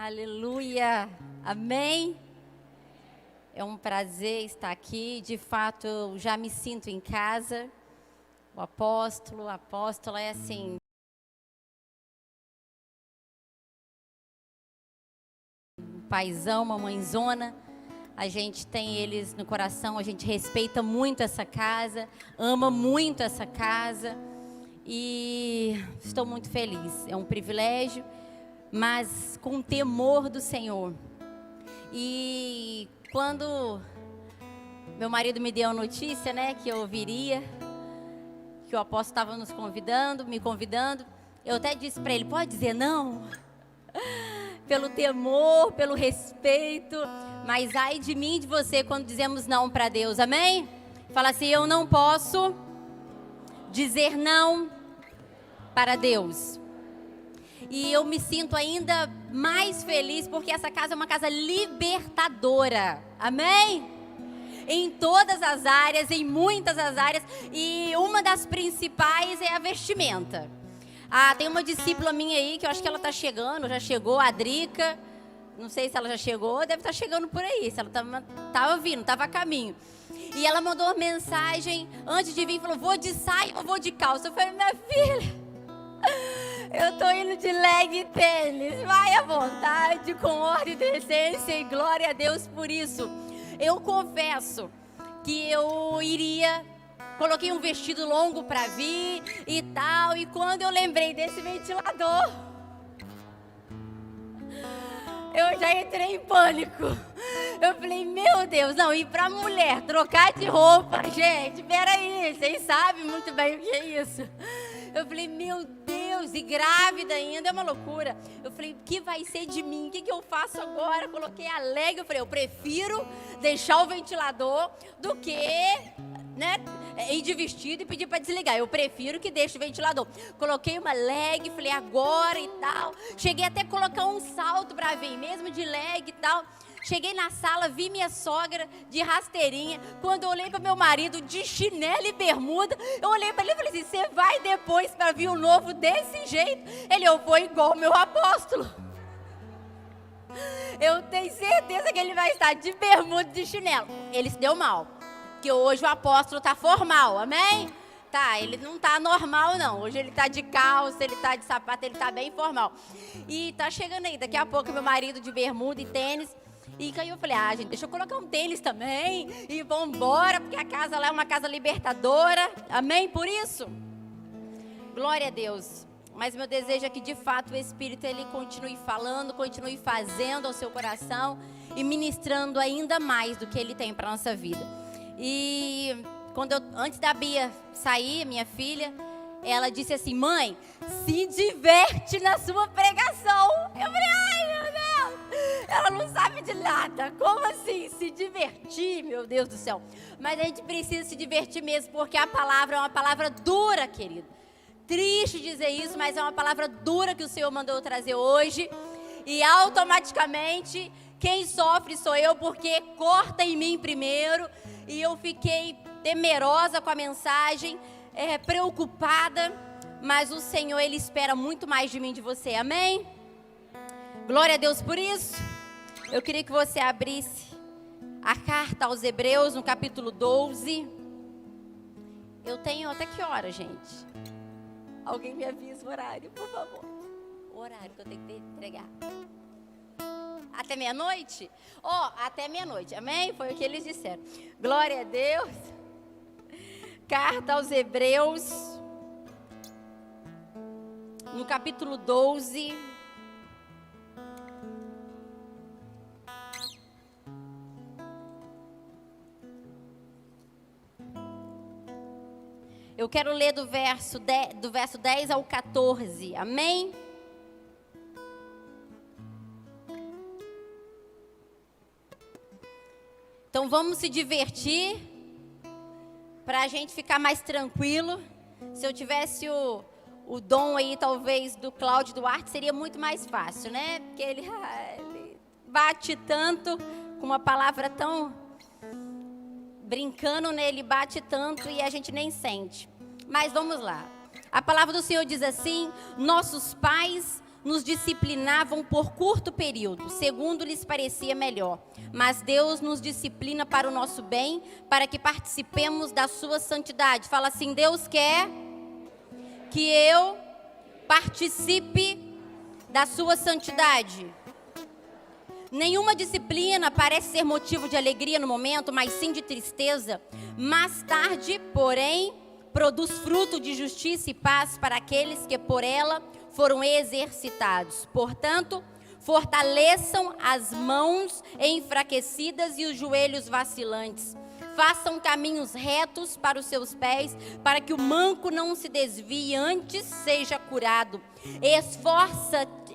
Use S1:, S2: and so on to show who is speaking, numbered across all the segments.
S1: Aleluia, amém? É um prazer estar aqui, de fato eu já me sinto em casa. O apóstolo, a apóstola é assim, um paizão, uma mãezona. A gente tem eles no coração, a gente respeita muito essa casa, ama muito essa casa e estou muito feliz. É um privilégio, mas com temor do Senhor. E quando meu marido me deu a notícia, né, que eu viria, que o apóstolo estava nos convidando, me convidando, eu até disse para ele, pode dizer não? Pelo temor, pelo respeito, mas ai de mim e de você quando dizemos não para Deus, amém? Fala assim, eu não posso dizer não para Deus. E eu me sinto ainda mais feliz porque essa casa é uma casa libertadora, amém? Em todas as áreas, em muitas as áreas, e uma das principais é a vestimenta. Tem uma discípula minha aí, que eu acho que ela está chegando, já chegou, a Drica, não sei se ela já chegou, deve estar chegando por aí, se ela estava vindo, estava a caminho. E ela mandou uma mensagem, antes de vir, falou, vou de saia ou vou de calça? Eu falei, minha filha, eu estou indo de leg e tênis, vai à vontade, com ordem e decência, e glória a Deus por isso. Eu confesso que eu iria... Coloquei um vestido longo para vir e tal. E quando eu lembrei desse ventilador, eu já entrei em pânico. Eu falei, meu Deus, não, e pra mulher trocar de roupa, gente, peraí, vocês sabem muito bem o que é isso. Eu falei, meu Deus, e grávida ainda, é uma loucura. Eu falei, o que vai ser de mim? O que eu faço agora? Coloquei a leg, eu falei, eu prefiro deixar o ventilador do que... né, ir de vestido e pedir para desligar. Eu prefiro que deixe o ventilador. Coloquei uma leg, falei agora e tal. Cheguei até a colocar um salto para vir, mesmo de leg e tal. Cheguei na sala, vi minha sogra de rasteirinha. Quando eu olhei para meu marido de chinelo e bermuda, eu olhei para ele e falei assim, você vai depois para vir o novo desse jeito? Ele, eu vou igual o meu apóstolo. Eu tenho certeza que ele vai estar de bermuda e de chinelo. Ele se deu mal. Que hoje o apóstolo está formal, amém? Tá, ele não está normal não, hoje ele está de calça, ele está de sapato, ele está bem formal. E tá chegando aí, daqui a pouco meu marido de bermuda e tênis. E aí eu falei, gente, deixa eu colocar um tênis também e vambora, porque a casa lá é uma casa libertadora, amém? Por isso, glória a Deus. Mas meu desejo é que de fato o Espírito ele continue falando, continue fazendo ao seu coração e ministrando ainda mais do que ele tem para nossa vida. E antes da Bia sair, minha filha, ela disse assim, mãe, se diverte na sua pregação. Eu falei, ai meu Deus, ela não sabe de nada, como assim se divertir, meu Deus do céu. Mas a gente precisa se divertir mesmo, porque a palavra é uma palavra dura, querido. Triste dizer isso, mas é uma palavra dura que o Senhor mandou eu trazer hoje. E automaticamente, quem sofre sou eu, porque corta em mim primeiro. E eu fiquei temerosa com a mensagem, preocupada, mas o Senhor, Ele espera muito mais de mim e de você, amém? Glória a Deus por isso. Eu queria que você abrisse a carta aos Hebreus, no capítulo 12. Eu tenho até que hora, gente? Alguém me avisa o horário, por favor. O horário que eu tenho que entregar. Até meia-noite? Até meia-noite, amém? Foi o que eles disseram. Glória a Deus. Carta aos Hebreus, no capítulo 12. Eu quero ler do verso 10 ao 14, amém? Então vamos se divertir, para a gente ficar mais tranquilo. Se eu tivesse o dom aí, talvez, do Cláudio Duarte, seria muito mais fácil, né? Porque ele bate tanto, com uma palavra tão... brincando nele, bate tanto e a gente nem sente. Mas vamos lá. A palavra do Senhor diz assim, nossos pais nos disciplinavam por curto período, segundo lhes parecia melhor. Mas Deus nos disciplina para o nosso bem, para que participemos da sua santidade. Fala assim: Deus quer que eu participe da sua santidade. Nenhuma disciplina parece ser motivo de alegria no momento, mas sim de tristeza. Mais tarde, porém, produz fruto de justiça e paz para aqueles que por ela foram exercitados. Portanto, fortaleçam as mãos enfraquecidas e os joelhos vacilantes. Façam caminhos retos para os seus pés, para que o manco não se desvie, antes seja curado.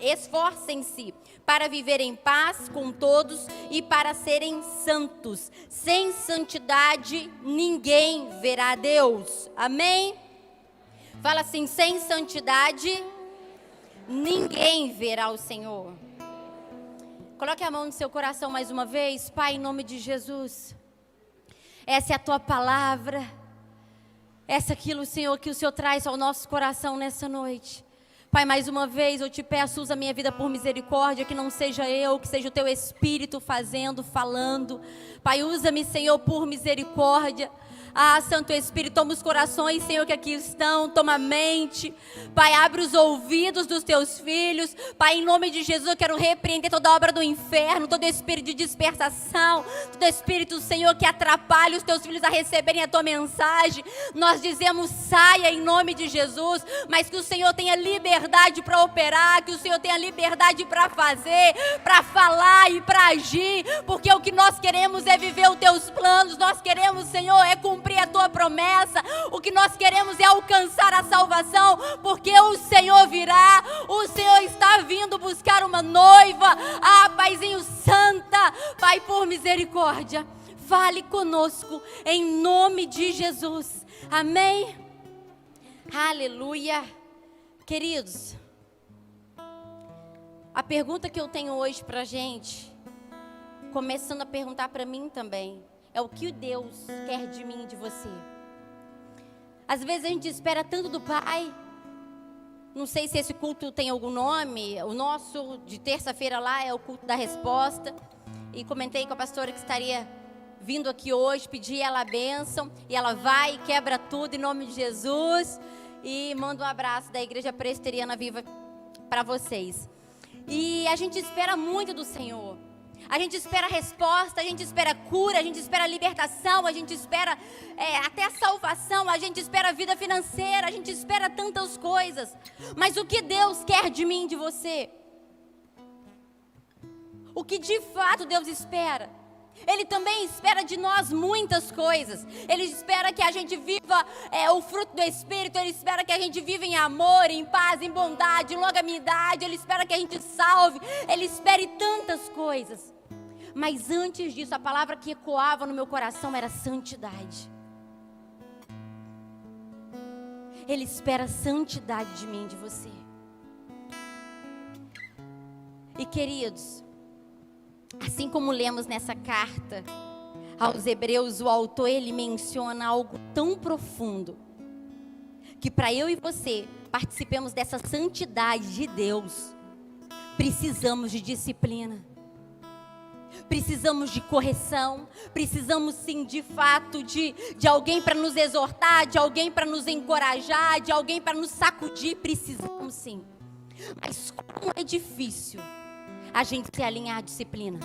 S1: Esforcem-se para viver em paz com todos e para serem santos. Sem santidade, ninguém verá a Deus. Amém? Fala assim: sem santidade, ninguém verá o Senhor. Coloque a mão no seu coração mais uma vez. Pai, em nome de Jesus, essa é a tua palavra. Essa é aquilo, Senhor, que o Senhor traz ao nosso coração nessa noite. Pai, mais uma vez eu te peço, usa a minha vida por misericórdia, que não seja eu, que seja o teu Espírito fazendo, falando. Pai, usa-me, Senhor, por misericórdia. Ah, Santo Espírito, toma os corações, Senhor, que aqui estão, toma a mente. Pai, abre os ouvidos dos teus filhos. Pai, em nome de Jesus, eu quero repreender toda obra do inferno, todo espírito de dispersação, todo espírito, Senhor, que atrapalha os teus filhos a receberem a tua mensagem. Nós dizemos: saia em nome de Jesus, mas que o Senhor tenha liberdade para operar, que o Senhor tenha liberdade para fazer, para falar e para agir, porque o que nós queremos é viver os teus planos. Nós queremos, Senhor, é cumprir a tua promessa. O que nós queremos é alcançar a salvação, porque o Senhor virá. O Senhor está vindo buscar uma noiva. Ah, Paizinho santa, Pai, por misericórdia, fale conosco em nome de Jesus. Amém? Aleluia. Queridos, a pergunta que eu tenho hoje pra gente, começando a perguntar para mim também, é: o que Deus quer de mim e de você? Às vezes a gente espera tanto do Pai. Não sei se esse culto tem algum nome. O nosso de terça-feira lá é o culto da resposta. E comentei com a pastora que estaria vindo aqui hoje, pedi ela a bênção. E ela vai e quebra tudo em nome de Jesus. E manda um abraço da Igreja Presbiteriana Viva para vocês. E a gente espera muito do Senhor. A gente espera resposta, a gente espera cura, a gente espera libertação, a gente espera até a salvação, a gente espera vida financeira, a gente espera tantas coisas. Mas o que Deus quer de mim e de você? O que de fato Deus espera? Ele também espera de nós muitas coisas. Ele espera que a gente viva o fruto do Espírito. Ele espera que a gente viva em amor, em paz, em bondade, em longanimidade. Ele espera que a gente salve. Ele espera tantas coisas. Mas antes disso, a palavra que ecoava no meu coração era santidade. Ele espera santidade de mim e de você. E queridos, assim como lemos nessa carta aos Hebreus, o autor, ele menciona algo tão profundo, que para eu e você participemos dessa santidade de Deus, precisamos de disciplina, precisamos de correção, precisamos sim de fato de alguém para nos exortar, de alguém para nos encorajar, de alguém para nos sacudir, precisamos sim. Mas como é difícil a gente se alinhar à disciplina.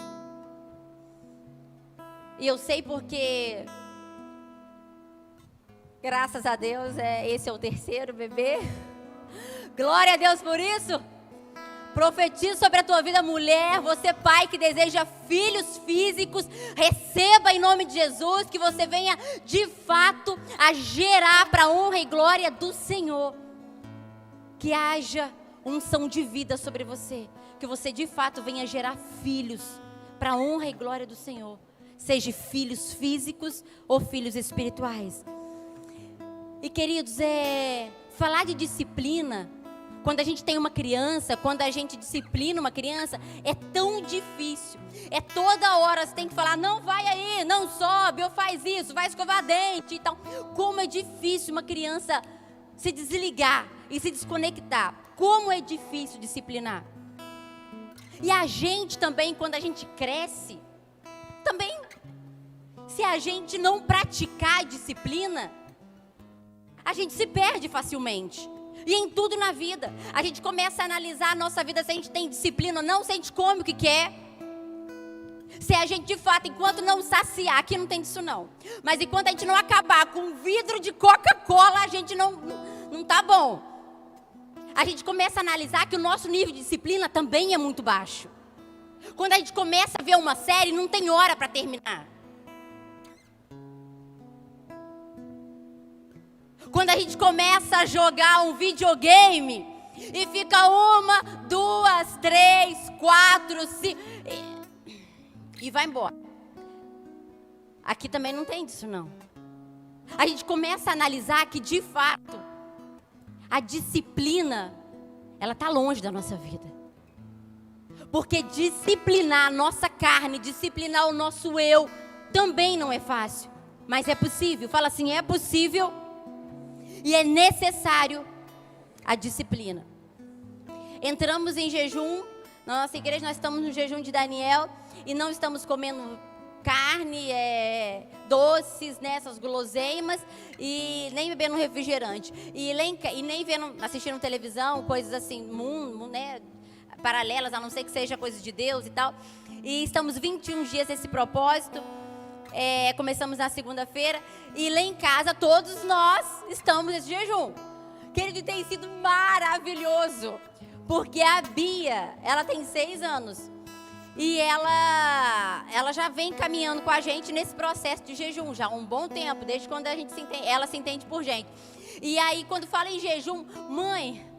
S1: E eu sei porque, graças a Deus, esse é o terceiro bebê. Glória a Deus por isso. Profetizo sobre a tua vida, mulher. Você, pai, que deseja filhos físicos, receba em nome de Jesus, que você venha de fato a gerar para a honra e glória do Senhor. Que haja unção de vida sobre você, que você de fato venha gerar filhos para a honra e glória do Senhor, seja filhos físicos ou filhos espirituais. E queridos, falar de disciplina, quando a gente tem uma criança, quando a gente disciplina uma criança, é tão difícil. Toda hora você tem que falar: não vai aí, não sobe, ou faz isso, vai escovar dente e tal. Como é difícil uma criança se desligar e se desconectar. Como é difícil disciplinar. E a gente também, quando a gente cresce, também, se a gente não praticar a disciplina, a gente se perde facilmente. E em tudo na vida, a gente começa a analisar a nossa vida, se a gente tem disciplina ou não, se a gente come o que quer. Se a gente de fato, enquanto não saciar, aqui não tem disso não, mas enquanto a gente não acabar com um vidro de Coca-Cola, a gente não tá bom. A gente começa a analisar que o nosso nível de disciplina também é muito baixo. Quando a gente começa a ver uma série, não tem hora para terminar. Quando a gente começa a jogar um videogame e fica 1, 2, 3, 4, 5 e vai embora. Aqui também não tem disso não. A gente começa a analisar que de fato a disciplina, ela está longe da nossa vida. Porque disciplinar a nossa carne, disciplinar o nosso eu, também não é fácil. Mas é possível. Fala assim, é possível e é necessário a disciplina. Entramos em jejum. Na nossa igreja nós estamos no jejum de Daniel e não estamos comendo carne, doces, né, essas guloseimas, e nem bebendo refrigerante, e nem assistindo televisão, coisas assim, né, paralelas, a não ser que seja coisa de Deus e tal. E estamos 21 dias nesse propósito. Começamos na segunda-feira, e lá em casa todos nós estamos nesse jejum. Querido, tem sido maravilhoso, porque a Bia, ela tem 6 anos. E ela já vem caminhando com a gente nesse processo de jejum, já há um bom tempo, desde quando ela se entende por gente. E aí, quando fala em jejum, mãe,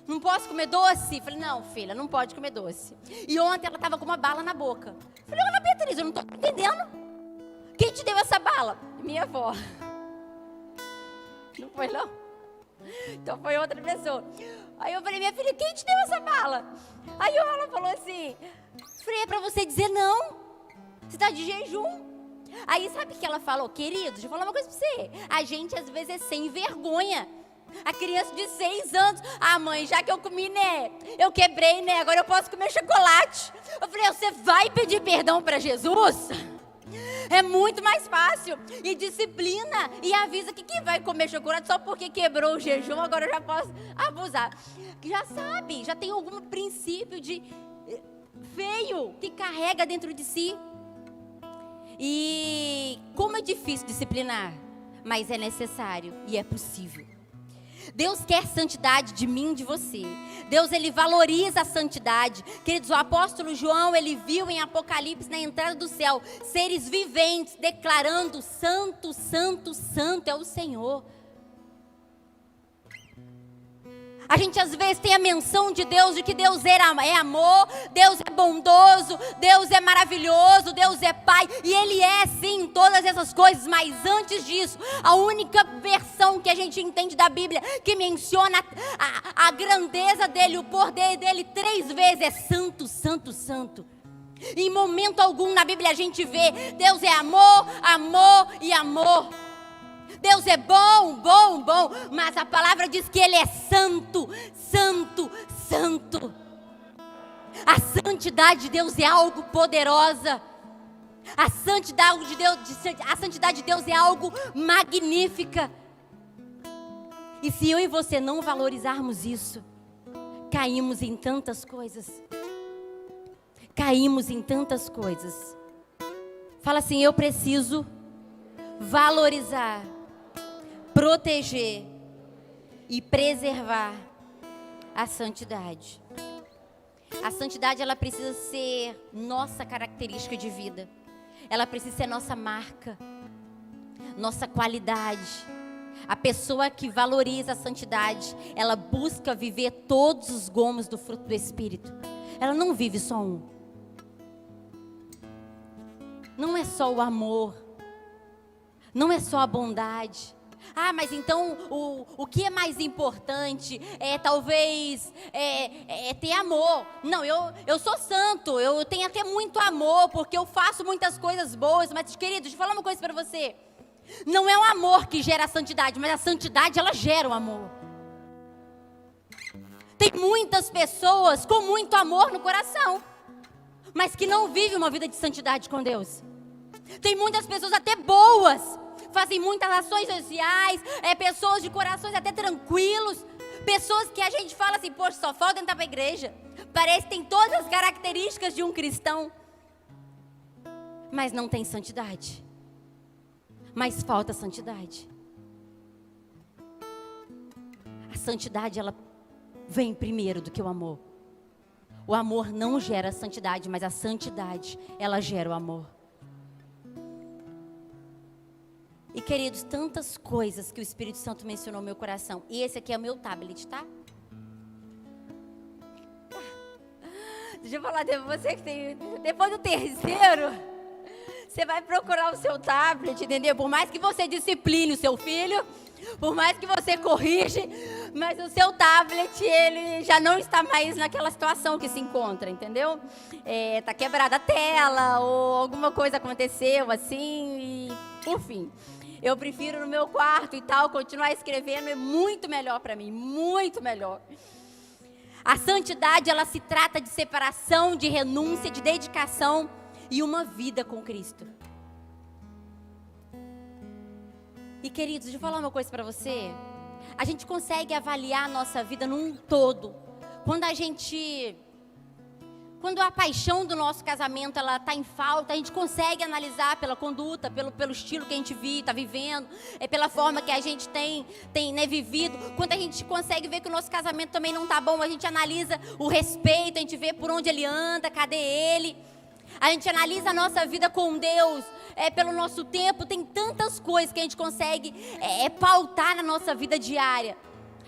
S1: não posso comer doce? Falei, não, filha, não pode comer doce. E ontem ela estava com uma bala na boca. Falei, Ana Beatriz, eu não estou entendendo. Quem te deu essa bala? Minha avó. Não foi, não? Então foi outra pessoa. Aí eu falei, minha filha, quem te deu essa bala? Aí ela falou assim, Frei, é pra você dizer não. Você tá de jejum. Aí sabe o que ela falou? Querido, deixa eu falar uma coisa pra você. A gente às vezes é sem vergonha. A criança de 6 anos. Ah, mãe, já que eu comi, né? Eu quebrei, né? Agora eu posso comer chocolate. Eu falei, você vai pedir perdão pra Jesus? É muito mais fácil. E disciplina. E avisa que quem vai comer chocolate só porque quebrou o jejum, agora eu já posso abusar. Já sabe, já tem algum princípio de veio que carrega dentro de si. E como é difícil disciplinar, mas é necessário e é possível. Deus quer santidade de mim e de você. Deus, ele valoriza a santidade. Queridos, o apóstolo João, ele viu em Apocalipse, na entrada do céu, seres viventes declarando: santo, santo, santo é o Senhor. A gente às vezes tem a menção de Deus, de que Deus é amor, Deus é bondoso, Deus é maravilhoso, Deus é Pai. E Ele é sim todas essas coisas, mas antes disso, a única versão que a gente entende da Bíblia que menciona a grandeza dEle, o poder dEle 3 vezes é santo, santo, santo. Em momento algum na Bíblia a gente vê Deus é amor, amor e amor. Deus é bom, bom, bom, mas a palavra diz que Ele é santo, santo, santo. A santidade de Deus é algo poderosa. A santidade de Deus é algo magnífica. E se eu e você não valorizarmos isso, caímos em tantas coisas. Caímos em tantas coisas. Fala assim, eu preciso valorizar, proteger e preservar a santidade. A santidade, ela precisa ser nossa característica de vida. Ela precisa ser nossa marca, nossa qualidade. A pessoa que valoriza a santidade, ela busca viver todos os gomos do fruto do Espírito. Ela não vive só um. Não é só o amor. Não é só a bondade. Ah, mas então o que é mais importante é talvez ter amor. Não, eu sou santo, eu tenho até muito amor, porque eu faço muitas coisas boas. Mas querido, deixa eu falar uma coisa para você. Não é o amor que gera a santidade, mas a santidade ela gera o amor. Tem muitas pessoas com muito amor no coração, mas que não vivem uma vida de santidade com Deus. Tem muitas pessoas até boas, fazem muitas ações sociais, pessoas de corações até tranquilos, pessoas que a gente fala assim, poxa, só falta entrar para a igreja. Parece que tem todas as características de um cristão, mas não tem santidade. Mas falta santidade. A santidade, ela vem primeiro do que o amor. O amor não gera a santidade, mas a santidade, ela gera o amor. E queridos, tantas coisas que o Espírito Santo mencionou no meu coração. E esse aqui é o meu tablet, tá? Deixa eu falar, você que tem... Depois do terceiro, você vai procurar o seu tablet, entendeu? Por mais que você discipline o seu filho, por mais que você corrige, mas o seu tablet, ele já não está mais naquela situação que se encontra, entendeu? Tá quebrada a tela, ou alguma coisa aconteceu assim, e enfim. Eu prefiro no meu quarto e tal, continuar escrevendo, é muito melhor para mim, muito melhor. A santidade, ela se trata de separação, de renúncia, de dedicação e uma vida com Cristo. E queridos, deixa eu falar uma coisa para você. A gente consegue avaliar a nossa vida num todo. Quando a paixão do nosso casamento ela está em falta, a gente consegue analisar pela conduta, pelo estilo que a gente está vivendo, pela forma que a gente tem vivido. Quando a gente consegue ver que o nosso casamento também não está bom, a gente analisa o respeito, a gente vê por onde ele anda, cadê ele. A gente analisa a nossa vida com Deus, pelo nosso tempo. Tem tantas coisas que a gente consegue pautar na nossa vida diária.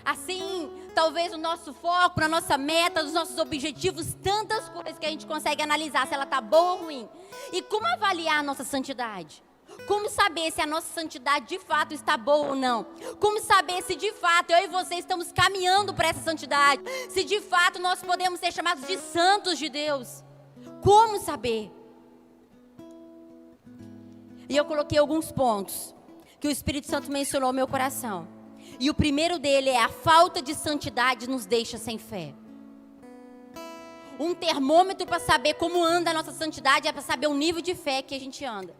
S1: Assim, talvez o nosso foco, na nossa meta, nos nossos objetivos, tantas coisas que a gente consegue analisar se ela está boa ou ruim. E como avaliar a nossa santidade? Como saber se a nossa santidade de fato está boa ou não? Como saber se de fato eu e você estamos caminhando para essa santidade? Se de fato nós podemos ser chamados de santos de Deus? Como saber? E eu coloquei alguns pontos que o Espírito Santo mencionou no meu coração. E o primeiro dele é: a falta de santidade nos deixa sem fé. Um termômetro para saber como anda a nossa santidade é para saber o nível de fé que a gente anda.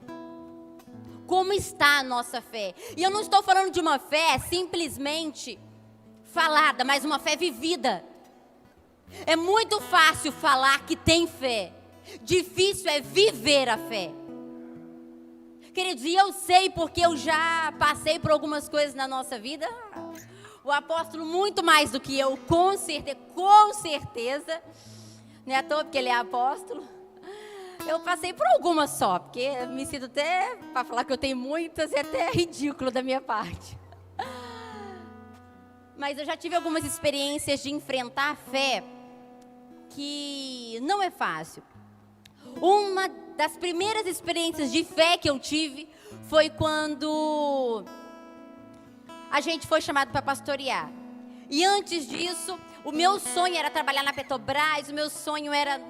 S1: Como está a nossa fé? E eu não estou falando de uma fé simplesmente falada, mas uma fé vivida. É muito fácil falar que tem fé. Difícil é viver a fé. Queridos, e eu sei porque eu já passei por algumas coisas na nossa vida. O apóstolo muito mais do que eu, com certeza. Não é à toa porque ele é apóstolo. Eu passei por algumas só, porque eu me sinto até, para falar que eu tenho muitas, é até ridículo da minha parte. Mas eu já tive algumas experiências de enfrentar a fé que não é fácil. Uma das primeiras experiências de fé que eu tive foi quando a gente foi chamado para pastorear. E antes disso, o meu sonho era trabalhar na Petrobras, o meu sonho era,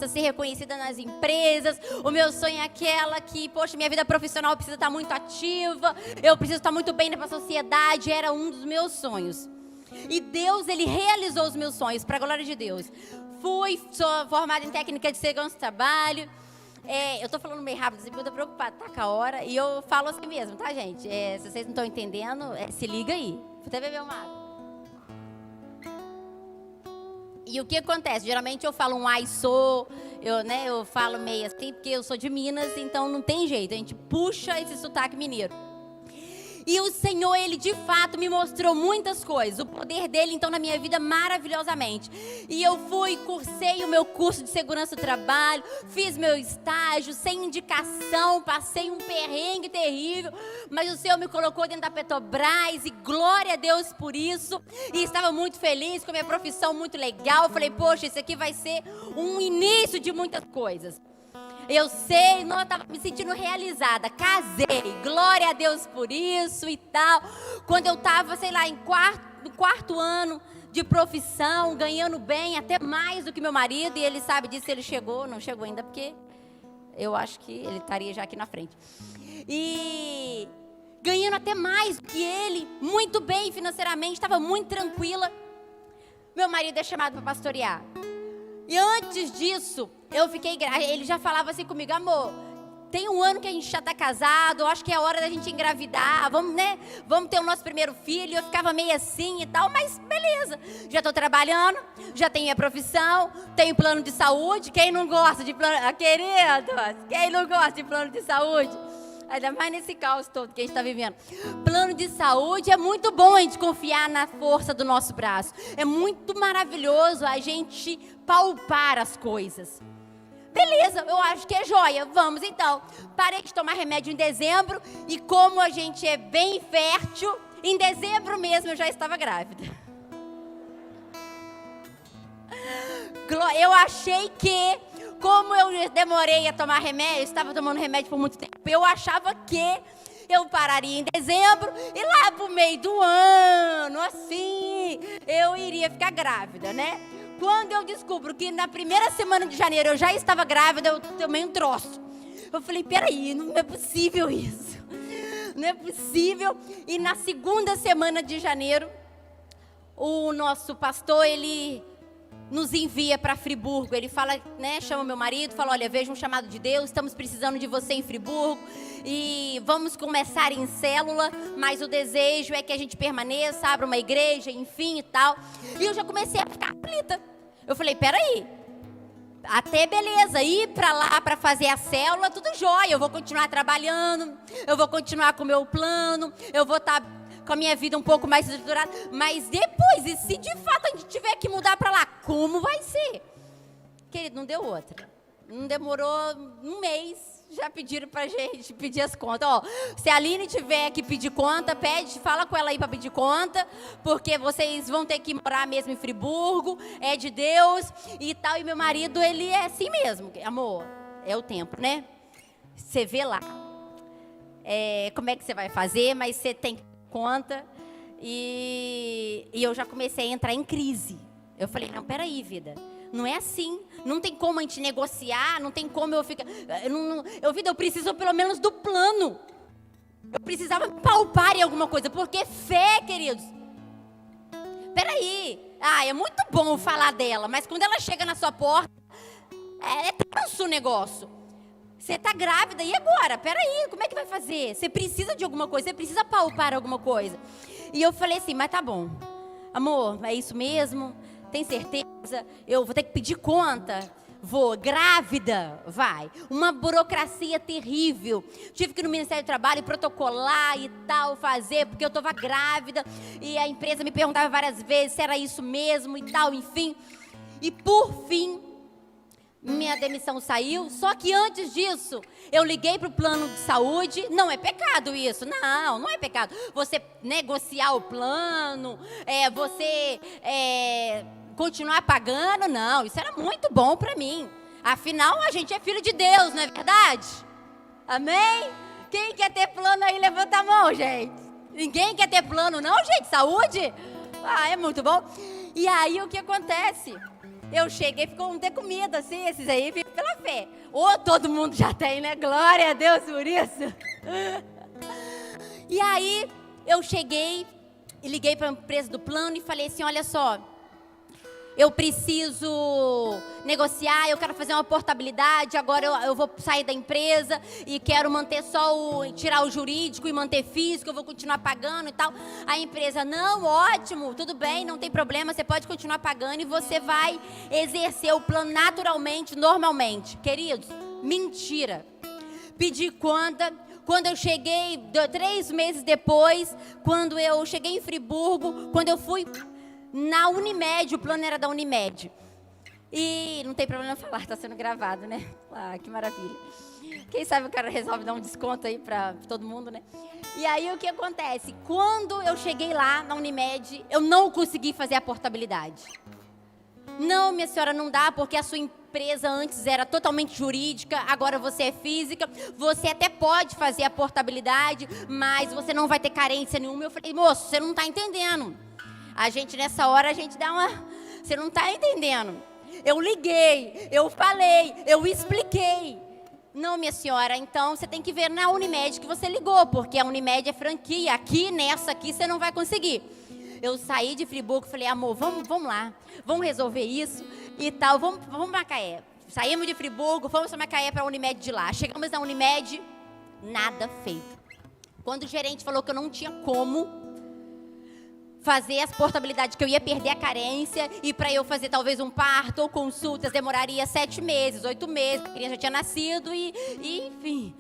S1: ser reconhecida nas empresas, o meu sonho é aquela que, poxa, minha vida profissional precisa estar muito ativa, eu preciso estar muito bem na sociedade, era um dos meus sonhos. E Deus, Ele realizou os meus sonhos, para a glória de Deus. Sou formada em técnica de segurança do trabalho. Eu tô falando meio rápido, assim, eu tô preocupada, tá com a hora. E eu falo assim mesmo, tá, gente? Se vocês não estão entendendo, se liga aí. Vou até beber uma água. E o que acontece? Geralmente eu falo um ai, sou. Eu falo meio assim, porque eu sou de Minas, então não tem jeito. A gente puxa esse sotaque mineiro. E o Senhor, Ele de fato me mostrou muitas coisas. O poder dEle, então, na minha vida, maravilhosamente. E eu cursei o meu curso de segurança do trabalho, fiz meu estágio, sem indicação, passei um perrengue terrível. Mas o Senhor me colocou dentro da Petrobras e glória a Deus por isso. E estava muito feliz com a minha profissão, muito legal. Falei, poxa, isso aqui vai ser um início de muitas coisas. Eu sei, eu estava me sentindo realizada. Casei, glória a Deus por isso e tal. Quando eu estava, no quarto ano de profissão, ganhando bem, até mais do que meu marido. E ele sabe disso, ele chegou, não chegou ainda, porque eu acho que ele estaria já aqui na frente. E ganhando até mais do que ele, muito bem financeiramente, estava muito tranquila. meu marido é chamado para pastorear. E antes disso, eu fiquei grávida. Ele já falava assim comigo: amor, tem um ano que a gente já está casado, eu acho que é hora da gente engravidar, vamos, né? Vamos ter o nosso primeiro filho. Eu ficava meio assim e tal, mas beleza. Já estou trabalhando, já tenho minha profissão, tenho plano de saúde. Quem não gosta de plano... queridos, quem não gosta de plano de saúde? Ainda mais nesse caos todo que a gente está vivendo. Plano de saúde, é muito bom a gente confiar na força do nosso braço. É muito maravilhoso a gente palpar as coisas. Beleza, eu acho que é joia, vamos então. Parei de tomar remédio em dezembro e como a gente é bem fértil, em dezembro mesmo eu já estava grávida. Eu achei que, como eu demorei a tomar remédio, eu estava tomando remédio por muito tempo, eu achava que eu pararia em dezembro e lá pro meio do ano, assim, eu iria ficar grávida, né? Quando eu descubro que na primeira semana de janeiro eu já estava grávida, eu tomei um troço. Eu falei, peraí, não é possível isso. Não é possível. E na segunda semana de janeiro, o nosso pastor, ele nos envia para Friburgo. Ele fala, né, chama meu marido, fala, olha, veja um chamado de Deus, estamos precisando de você em Friburgo. E vamos começar em célula, mas o desejo é que a gente permaneça, abra uma igreja, enfim e tal. E eu já comecei a ficar aflita. Eu falei, peraí, até beleza, ir para lá para fazer a célula, tudo jóia. Eu vou continuar trabalhando, eu vou continuar com o meu plano, eu vou estar com a minha vida um pouco mais estruturada. Mas depois, e se de fato a gente tiver que mudar para lá, como vai ser? Querido, não deu outra. Não demorou um mês. Já pediram pra gente pedir as contas. Ó, se a Aline tiver que pedir conta, fala com ela aí pra pedir conta, porque vocês vão ter que morar mesmo em Friburgo, é de Deus e tal. E meu marido, ele é assim mesmo, amor, é o tempo, né? Você vê lá, como é que você vai fazer, mas você tem conta. E eu já comecei a entrar em crise. Eu falei, não, peraí, vida. Não é assim, não tem como a gente negociar, não tem como eu ficar... Eu preciso pelo menos do plano. Eu precisava palpar em alguma coisa, porque fé, queridos... Peraí, é muito bom falar dela, mas quando ela chega na sua porta, é tenso o negócio. Você está grávida, e agora? Peraí, como é que vai fazer? Você precisa de alguma coisa, você precisa palpar alguma coisa. E eu falei assim, mas tá bom, amor, é isso mesmo? Tem certeza? Eu vou ter que pedir conta? Vou. Grávida? Vai. Uma burocracia terrível. Tive que ir no Ministério do Trabalho protocolar e tal, fazer, porque eu estava grávida. E a empresa me perguntava várias vezes se era isso mesmo e tal, enfim. E por fim, minha demissão saiu. Só que antes disso, eu liguei para o plano de saúde. Não é pecado isso. Não é pecado. Você negociar o plano, você... continuar pagando, não, isso era muito bom para mim. Afinal, a gente é filho de Deus, não é verdade? Amém? Quem quer ter plano aí, levanta a mão, gente. Ninguém quer ter plano, não, gente? Saúde? É muito bom. E aí, o que acontece? Eu cheguei, ficou um ter comida, assim, esses aí, ficam pela fé. Ou todo mundo já tem, né? Glória a Deus por isso. E aí, eu cheguei e liguei para a empresa do plano e falei assim, olha só... Eu preciso negociar, eu quero fazer uma portabilidade, agora eu vou sair da empresa e quero manter tirar o jurídico e manter físico, eu vou continuar pagando e tal. A empresa, não, ótimo, tudo bem, não tem problema, você pode continuar pagando e você vai exercer o plano naturalmente, normalmente. Queridos, mentira. Pedi conta. Quando eu cheguei, 3 meses depois, quando eu cheguei em Friburgo, quando eu fui... na Unimed, o plano era da Unimed. E não tem problema falar, está sendo gravado, né? Que maravilha. Quem sabe o cara resolve dar um desconto aí para todo mundo, né? E aí o que acontece? Quando eu cheguei lá na Unimed, eu não consegui fazer a portabilidade. Não, minha senhora, não dá, porque a sua empresa antes era totalmente jurídica, agora você é física, você até pode fazer a portabilidade, mas você não vai ter carência nenhuma. Eu falei, moço, você não está entendendo. A gente, nessa hora, a gente dá uma... Você não está entendendo. Eu liguei, eu falei, eu expliquei. Não, minha senhora, então você tem que ver na Unimed que você ligou, porque a Unimed é franquia. Aqui, nessa aqui, você não vai conseguir. Eu saí de Friburgo, falei, amor, vamos lá, vamos resolver isso e tal, vamos para Macaé. Saímos de Friburgo, fomos para Macaé, para a Unimed de lá. Chegamos na Unimed, nada feito. Quando o gerente falou que eu não tinha como fazer as portabilidades, que eu ia perder a carência, e para eu fazer talvez um parto ou consultas demoraria 7 meses, 8 meses, a criança já tinha nascido e enfim.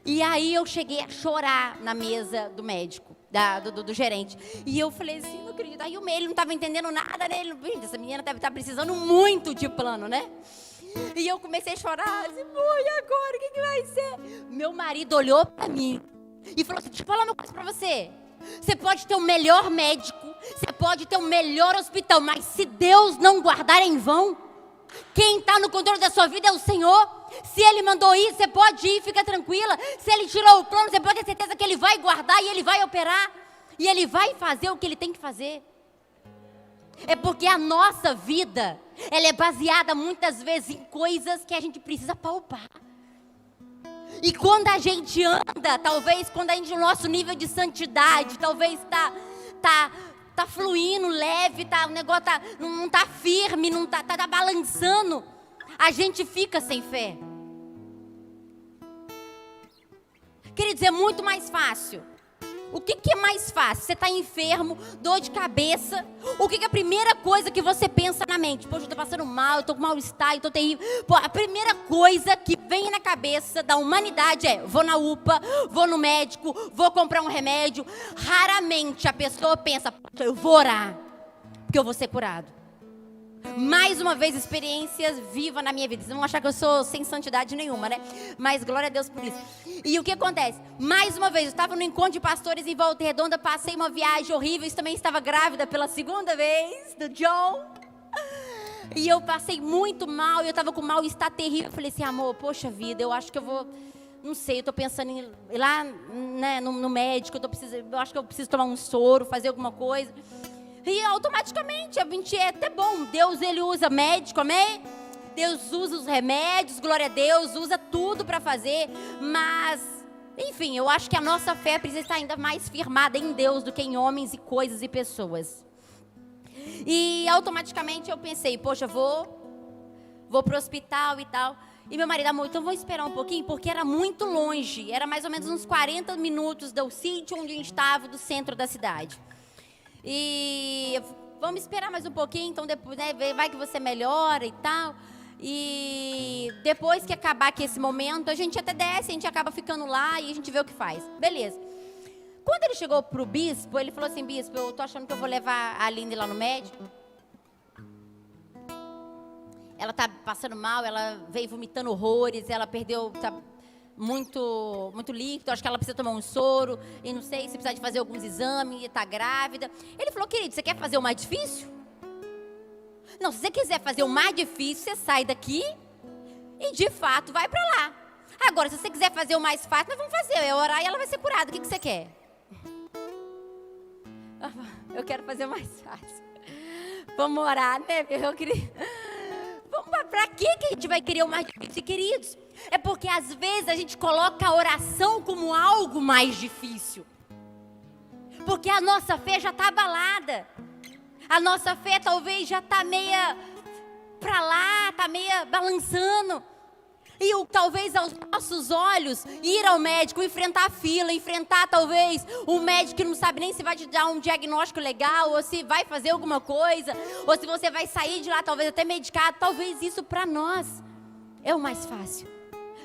S1: E aí eu cheguei a chorar na mesa do médico, do gerente. E eu falei assim, não acredito. Aí ele não estava entendendo nada, né? Essa menina deve estar precisando muito de plano, né? E eu comecei a chorar, assim, e agora, o que vai ser? Meu marido olhou para mim e falou assim, deixa eu falar uma coisa para você. Você pode ter o melhor médico, você pode ter o melhor hospital, mas se Deus não guardar em vão, quem está no controle da sua vida é o Senhor. Se Ele mandou ir, você pode ir, fica tranquila. Se Ele tirou o plano, você pode ter certeza que Ele vai guardar e Ele vai operar. E Ele vai fazer o que Ele tem que fazer. É porque a nossa vida, ela é baseada muitas vezes em coisas que a gente precisa palpar. E quando a gente anda, talvez quando a gente, o nosso nível de santidade, talvez tá fluindo, leve, o negócio não tá firme, não tá balançando, a gente fica sem fé. Queridos, é muito mais fácil. O que é mais fácil? Você está enfermo, dor de cabeça. O que é a primeira coisa que você pensa na mente? Poxa, eu estou passando mal, eu estou com mal-estar, eu estou terrível. Pô, a primeira coisa que vem na cabeça da humanidade é: vou na UPA, vou no médico, vou comprar um remédio. Raramente a pessoa pensa: poxa, eu vou orar, porque eu vou ser curado. Mais uma vez, experiências vivas na minha vida. Vocês vão achar que eu sou sem santidade nenhuma, né? Mas glória a Deus por isso. E o que acontece? Mais uma vez, eu estava no encontro de pastores em Volta Redonda, passei uma viagem horrível, também estava grávida pela segunda vez, do John. E eu passei muito mal, eu estava com mal-estar terrível. Eu falei assim, amor, poxa vida, eu acho que eu vou... Não sei, eu estou pensando em ir lá, né, no médico, eu acho que eu preciso tomar um soro, fazer alguma coisa. E automaticamente, a gente é até bom. Deus, Ele usa médico, amém? Deus usa os remédios, glória a Deus, usa tudo para fazer. Mas, enfim, eu acho que a nossa fé precisa estar ainda mais firmada em Deus do que em homens e coisas e pessoas. E automaticamente eu pensei, poxa, vou pro hospital e tal. E meu marido, amor, então vou esperar um pouquinho, porque era muito longe. Era mais ou menos uns 40 minutos do sítio onde a gente estava, do centro da cidade. E vamos esperar mais um pouquinho, então depois, né, vai que você melhora e tal. E depois que acabar aqui esse momento, a gente até desce, a gente acaba ficando lá e a gente vê o que faz. Beleza. Quando ele chegou pro bispo, ele falou assim, bispo, eu tô achando que eu vou levar a Aline lá no médico. Ela tá passando mal, ela veio vomitando horrores, ela perdeu... muito líquido, acho que ela precisa tomar um soro, e não sei se precisa de fazer alguns exames, e tá grávida. Ele falou, querido, você quer fazer o mais difícil? Não, se você quiser fazer o mais difícil, você sai daqui e de fato vai pra lá. Agora, se você quiser fazer o mais fácil, nós vamos fazer, é orar e ela vai ser curada. O que você quer? Eu quero fazer o mais fácil. Vamos orar, né? Eu queria... Para que a gente vai querer o mais difícil, queridos? É porque às vezes a gente coloca a oração como algo mais difícil. Porque a nossa fé já está abalada. A nossa fé talvez já está meia para lá, está meia balançando. E talvez aos nossos olhos, ir ao médico, enfrentar a fila, enfrentar talvez o médico que não sabe nem se vai te dar um diagnóstico legal, ou se vai fazer alguma coisa, ou se você vai sair de lá talvez até medicado, talvez isso para nós é o mais fácil.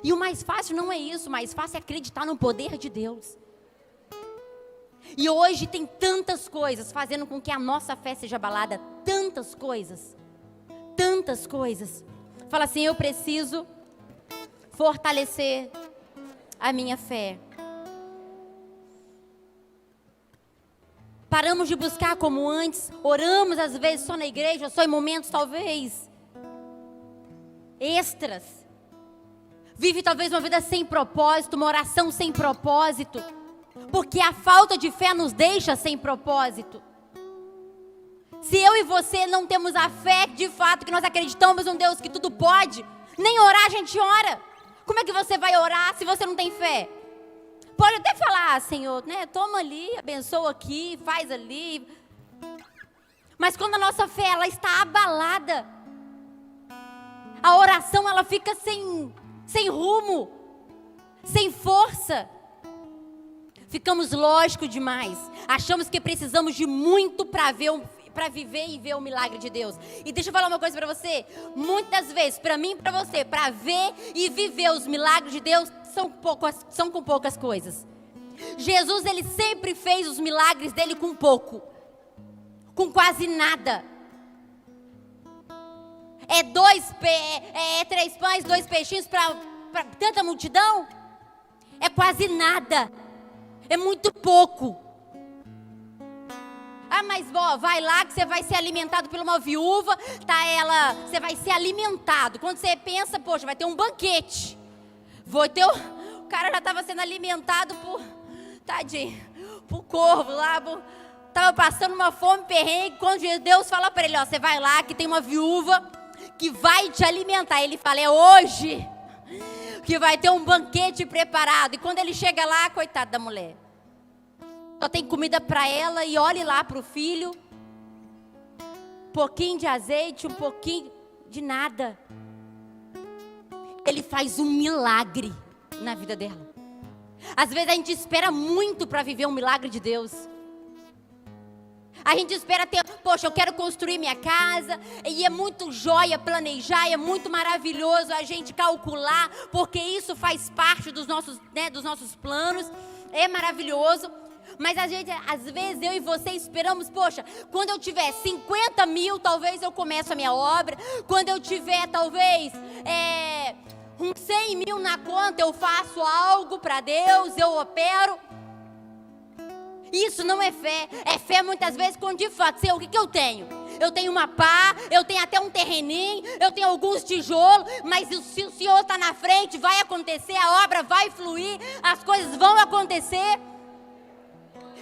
S1: E o mais fácil não é isso, o mais fácil é acreditar no poder de Deus. E hoje tem tantas coisas fazendo com que a nossa fé seja abalada, tantas coisas. Fala assim, eu preciso fortalecer a minha fé. Paramos de buscar como antes, oramos às vezes só na igreja, só em momentos talvez extras. Vive talvez uma vida sem propósito, uma oração sem propósito, porque a falta de fé nos deixa sem propósito. Se eu e você não temos a fé de fato, que nós acreditamos em um Deus que tudo pode, nem orar a gente ora. Como é que você vai orar se você não tem fé? Pode até falar, Senhor, né? Toma ali, abençoa aqui, faz ali. Mas quando a nossa fé ela está abalada, a oração ela fica sem rumo, sem força. Ficamos lógicos demais. Achamos que precisamos de muito para viver e ver o milagre de Deus. E deixa eu falar uma coisa para você. Muitas vezes, para mim e para você, para ver e viver os milagres de Deus, são com poucas coisas. Jesus, ele sempre fez os milagres dele com pouco. Com quase nada. É 3 pães, 2 peixinhos para tanta multidão? É quase nada. É muito pouco. Ah, mas vai lá que você vai ser alimentado por uma viúva. Você vai ser alimentado. Quando você pensa, poxa, vai ter um banquete. O cara já estava sendo alimentado por corvo lá, estava passando uma fome perrengue. Quando Deus fala para ele, ó, você vai lá que tem uma viúva que vai te alimentar. Ele fala, é hoje que vai ter um banquete preparado. E quando ele chega lá, coitado da mulher, só tem comida para ela e olhe lá para o filho. Um pouquinho de azeite, um pouquinho de nada. Ele faz um milagre na vida dela. Às vezes a gente espera muito para viver um milagre de Deus. A gente espera poxa, eu quero construir minha casa, e é muito joia planejar, é muito maravilhoso a gente calcular, porque isso faz parte dos nossos planos, é maravilhoso. Mas às vezes eu e você esperamos, poxa, quando eu tiver 50 mil, talvez eu comece a minha obra. Quando eu tiver talvez uns 100 mil na conta, eu faço algo para Deus, eu opero. Isso não é fé. É fé muitas vezes quando de fato, Senhor, o que eu tenho? Eu tenho uma pá, eu tenho até um terreninho, eu tenho alguns tijolos, mas se o Senhor está na frente, vai acontecer, a obra vai fluir, as coisas vão acontecer.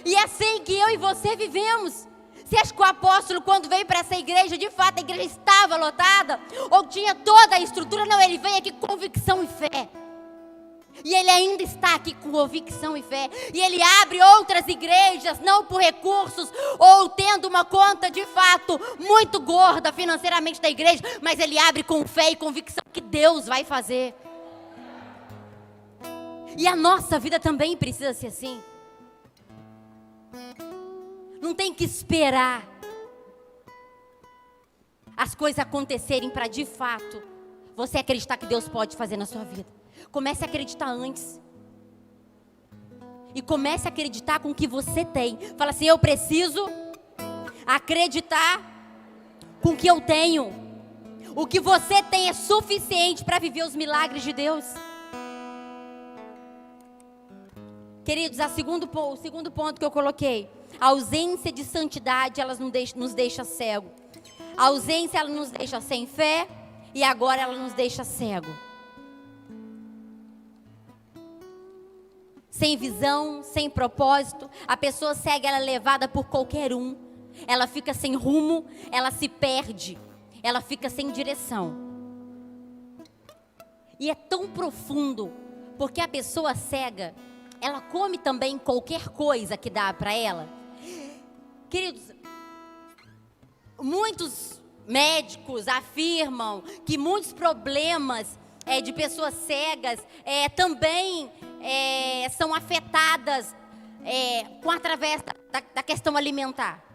S1: E é assim que eu e você vivemos. Você acha que o apóstolo, quando veio para essa igreja, de fato a igreja estava lotada? Ou tinha toda a estrutura? Não, ele veio aqui com convicção e fé. E ele ainda está aqui com convicção e fé. E ele abre outras igrejas, não por recursos, ou tendo uma conta de fato muito gorda financeiramente da igreja, mas ele abre com fé e convicção que Deus vai fazer. E a nossa vida também precisa ser assim. Não tem que esperar as coisas acontecerem para de fato você acreditar que Deus pode fazer na sua vida. Comece a acreditar antes. E comece a acreditar com o que você tem. Fala assim, eu preciso acreditar com o que eu tenho. O que você tem é suficiente para viver os milagres de Deus. Queridos, o segundo ponto que eu coloquei. A ausência de santidade, ela nos deixa cego. A ausência, ela nos deixa sem fé. E agora ela nos deixa cego. Sem visão, sem propósito. A pessoa cega, ela é levada por qualquer um. Ela fica sem rumo, ela se perde. Ela fica sem direção. E é tão profundo, porque a pessoa cega, ela come também qualquer coisa que dá para ela. Queridos, muitos médicos afirmam que muitos problemas de pessoas cegas também são afetadas através da questão alimentar.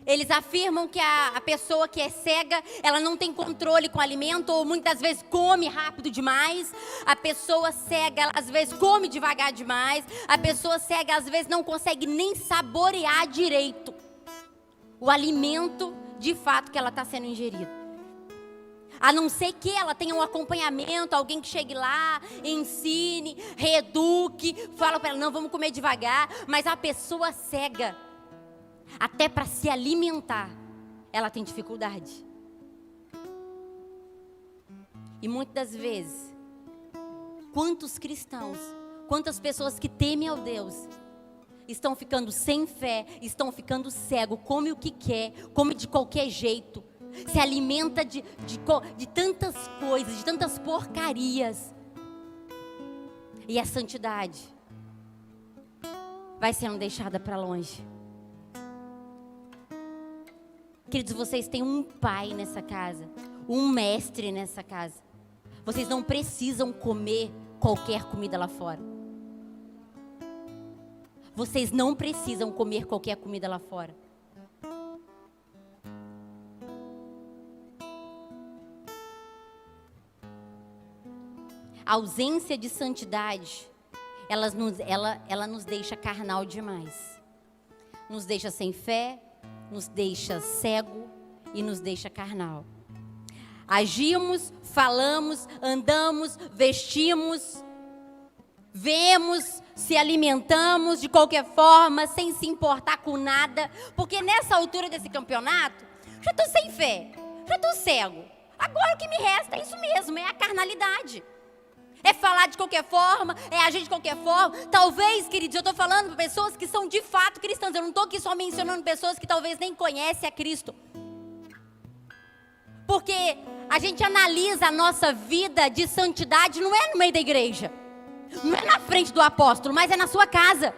S1: Eles afirmam que a pessoa que é cega, ela não tem controle com o alimento, ou muitas vezes come rápido demais. A pessoa cega, ela às vezes come devagar demais. A pessoa cega, às vezes não consegue nem saborear direito o alimento de fato que ela está sendo ingerida. A não ser que ela tenha um acompanhamento, alguém que chegue lá, ensine, reeduque, fala para ela, não, vamos comer devagar. Mas a pessoa cega, até para se alimentar, ela tem dificuldade. E muitas das vezes, quantos cristãos, quantas pessoas que temem ao Deus, estão ficando sem fé, estão ficando cego, come o que quer, come de qualquer jeito, se alimenta de tantas coisas, de tantas porcarias. E a santidade vai sendo deixada para longe. Queridos, vocês têm um pai nessa casa, um mestre nessa casa. Vocês não precisam comer qualquer comida lá fora. Vocês não precisam comer qualquer comida lá fora. A ausência de santidade, ela nos deixa carnal demais. Nos deixa sem fé, nos deixa cego e nos deixa carnal. Agimos, falamos, andamos, vestimos, vemos, se alimentamos de qualquer forma, sem se importar com nada, porque nessa altura desse campeonato, já estou sem fé, já estou cego. Agora o que me resta é isso mesmo, é a carnalidade. É falar de qualquer forma, é agir de qualquer forma. Talvez, queridos, eu estou falando para pessoas que são de fato cristãs. Eu não estou aqui só mencionando pessoas que talvez nem conhecem a Cristo. Porque a gente analisa a nossa vida de santidade não é no meio da igreja. Não é na frente do apóstolo, mas é na sua casa.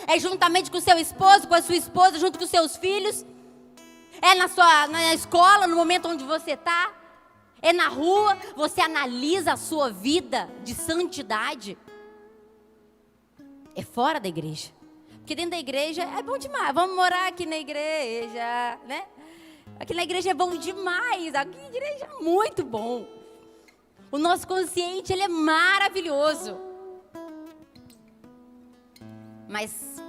S1: É juntamente com o seu esposo, com a sua esposa, junto com os seus filhos. É na escola, no momento onde você está. É na rua, você analisa a sua vida de santidade. É fora da igreja. Porque dentro da igreja é bom demais. Vamos morar aqui na igreja, né? Aqui na igreja é bom demais. Aqui na igreja é muito bom. O nosso consciente, ele é maravilhoso. Mas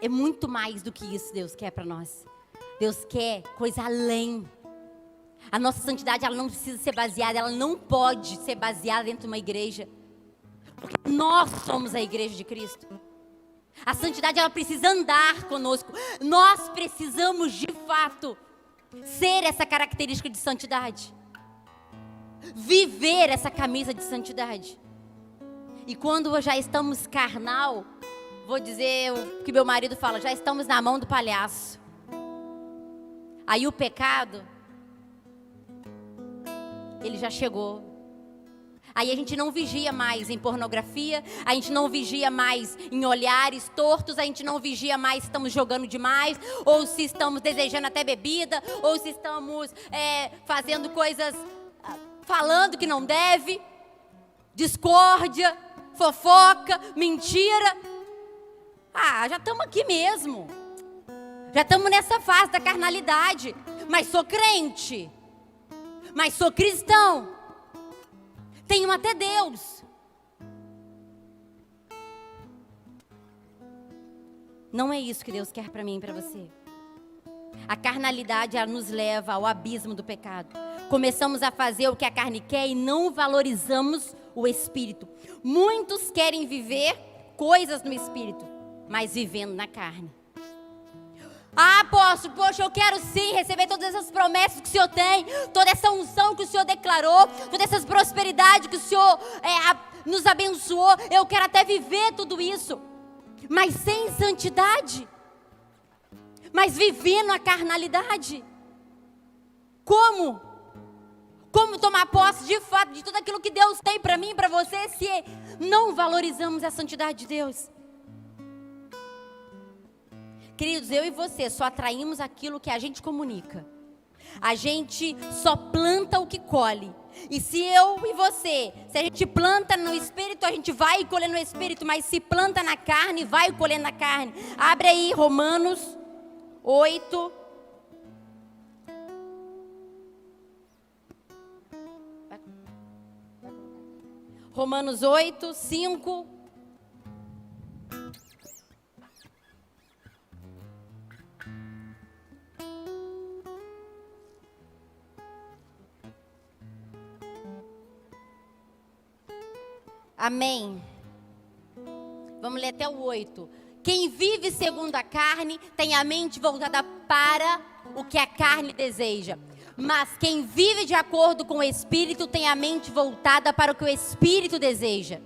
S1: é muito mais do que isso Deus quer para nós. Deus quer coisa além. A nossa santidade, ela não precisa ser baseada, ela não pode ser baseada dentro de uma igreja. Porque nós somos a igreja de Cristo. A santidade, ela precisa andar conosco. Nós precisamos, de fato, ser essa característica de santidade. Viver essa camisa de santidade. E quando já estamos carnal, vou dizer o que meu marido fala, já estamos na mão do palhaço. Aí o pecado, ele já chegou. Aí a gente não vigia mais em pornografia, a gente não vigia mais em olhares tortos, a gente não vigia mais se estamos jogando demais, ou se estamos desejando até bebida, ou se estamos fazendo coisas, falando que não deve, discórdia, fofoca, mentira. Já estamos aqui mesmo. Já estamos nessa fase da carnalidade. Mas sou crente. Mas sou cristão. Tenho até Deus. Não é isso que Deus quer para mim e para você. A carnalidade, ela nos leva ao abismo do pecado. Começamos a fazer o que a carne quer e não valorizamos o Espírito. Muitos querem viver coisas no Espírito, mas vivendo na carne. Apóstolo, poxa, eu quero sim receber todas essas promessas que o Senhor tem, toda essa unção que o Senhor declarou, todas essas prosperidades que o Senhor nos abençoou. Eu quero até viver tudo isso, mas sem santidade, mas vivendo a carnalidade. Como? Como tomar posse de fato de tudo aquilo que Deus tem para mim e para você, se não valorizamos a santidade de Deus? Queridos, eu e você só atraímos aquilo que a gente comunica. A gente só planta o que colhe. E se eu e você, se a gente planta no Espírito, a gente vai colher no Espírito. Mas se planta na carne, vai colher na carne. Abre aí Romanos 8. Romanos 8, 5. Amém. Vamos ler até o 8. Quem vive segundo a carne tem a mente voltada para o que a carne deseja. Mas quem vive de acordo com o Espírito tem a mente voltada para o que o Espírito deseja.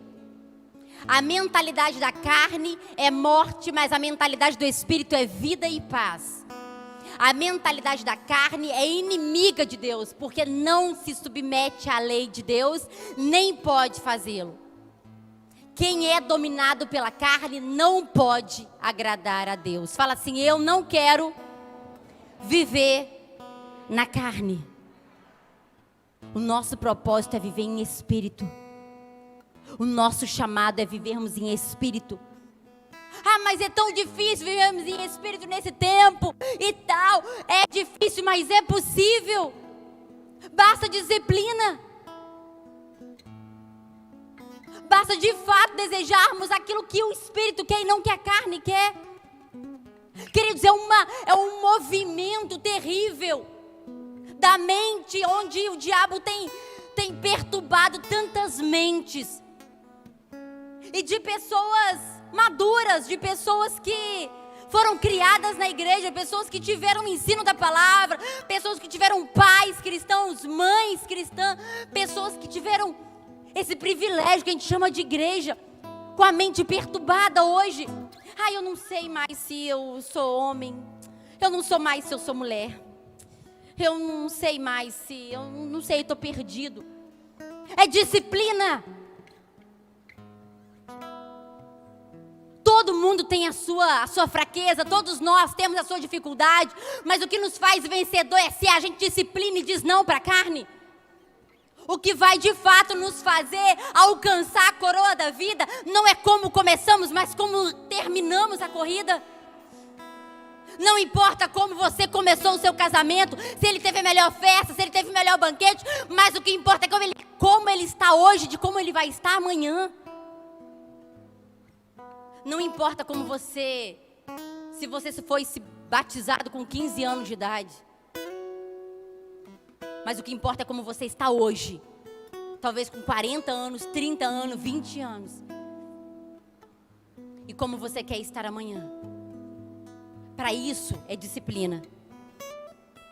S1: A mentalidade da carne é morte, mas a mentalidade do Espírito é vida e paz. A mentalidade da carne é inimiga de Deus, porque não se submete à lei de Deus, nem pode fazê-lo. Quem é dominado pela carne não pode agradar a Deus. Fala assim, eu não quero viver na carne. O nosso propósito é viver em espírito. O nosso chamado é vivermos em espírito. Ah, mas é tão difícil vivermos em espírito nesse tempo e tal. É difícil, mas é possível. Basta disciplina. Basta de fato desejarmos aquilo que o espírito quer e não que a carne quer. Queridos, é um movimento terrível da mente, onde o diabo tem perturbado tantas mentes. E de pessoas maduras, de pessoas que foram criadas na igreja, pessoas que tiveram o ensino da palavra, pessoas que tiveram pais cristãos, mães cristãs, pessoas que tiveram esse privilégio que a gente chama de igreja, com a mente perturbada hoje. Ah, eu não sei mais se eu sou homem, eu não sou mais se eu sou mulher, eu não sei mais se, eu não sei, estou perdido. É disciplina. Todo mundo tem a sua fraqueza, todos nós temos a sua dificuldade, mas o que nos faz vencedor é se a gente disciplina e diz não para a carne. O que vai de fato nos fazer alcançar a coroa da vida não é como começamos, mas como terminamos a corrida. Não importa como você começou o seu casamento, se ele teve a melhor festa, se ele teve o melhor banquete, mas o que importa é como ele está hoje, de como ele vai estar amanhã. Não importa como se você foi batizado com 15 anos de idade. Mas o que importa é como você está hoje. Talvez com 40 anos, 30 anos, 20 anos. E como você quer estar amanhã. Para isso é disciplina.